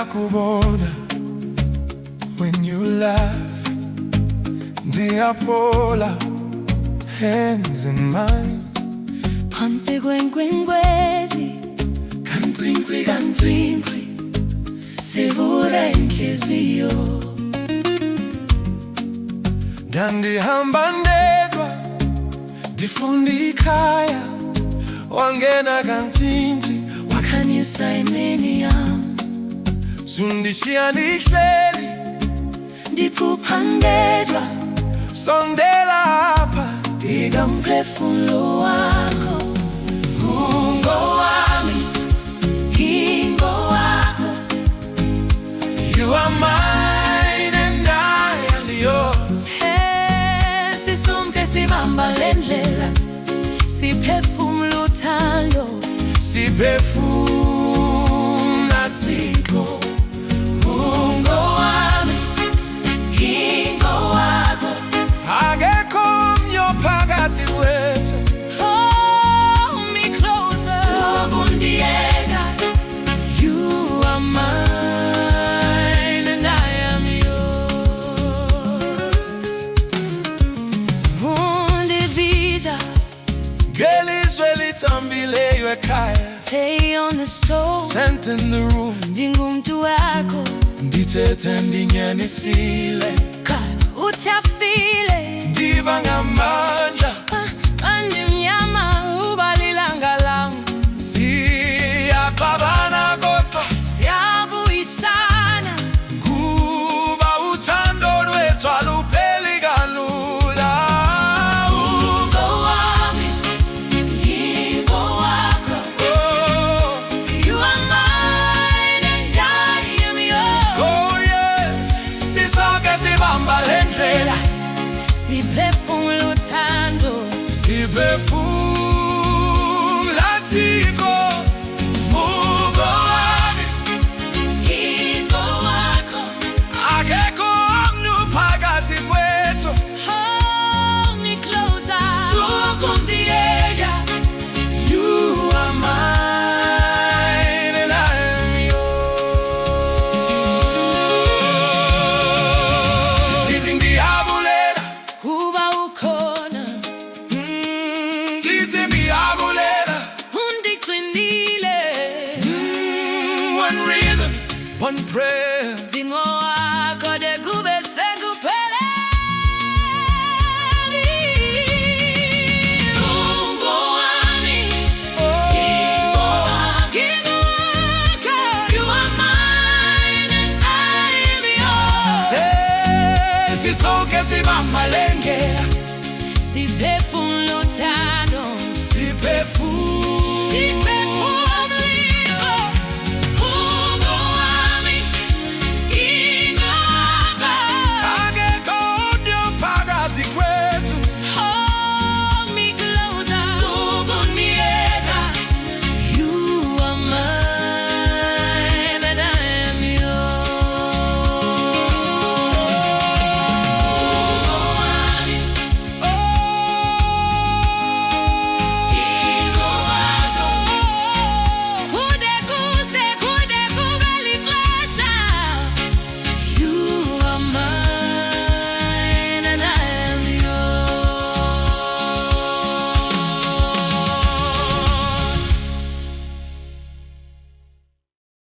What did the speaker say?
Ngiyakubona when you laugh, ndiyaphola, hands in mine. Phansi kwenkwenkwezi, Kancinci kancinci, sivule inhliziyo. Ndandihamba ndedwa, ndifunda ikhaya, wangena kancinci, wakhanyisa imini yam. Sundishiya ndihleli, ndiphupha ndedwa, sondela apha, dika umphefumulo wakho. Ungowami, ngingowakho. You are mine and I am yours. Hey, sisonke sibamba le ndlela, siphefumula uthando, siphefumula Thixo. Ungowami, ngingowakho. Akekho omnye phakathi kwethu. Hold me closer, sokundiyeka. You are mine and I am yours. Undibiza, Ngelizwe lithambileyo ekhaya, stay on the stove, scent in the room, ndingumntu wakho. ndithethe ndinyanisile, Uthafile, ndiba ngamandla, andimnyama ubalilanga lam. siyaxabana kodwa Siyabuyisana, kuba uthando lwethu alupheli kalula. ungowami, ngingowakho. Oh, You are mine and I am yours. oh yes, sisonke sibamba le ndlela, Siphefumula uthando, siphefumula Thixo. Ungowami, ngingowakho. akekho omnye phakathi kwethu. Hold me closer, sokundiyeka. You are mine and I am yours. Ndithi ndiyabulela, Uba ukhona, ndithi ndiyabulela. undigcinile. One rhythm, one prayer.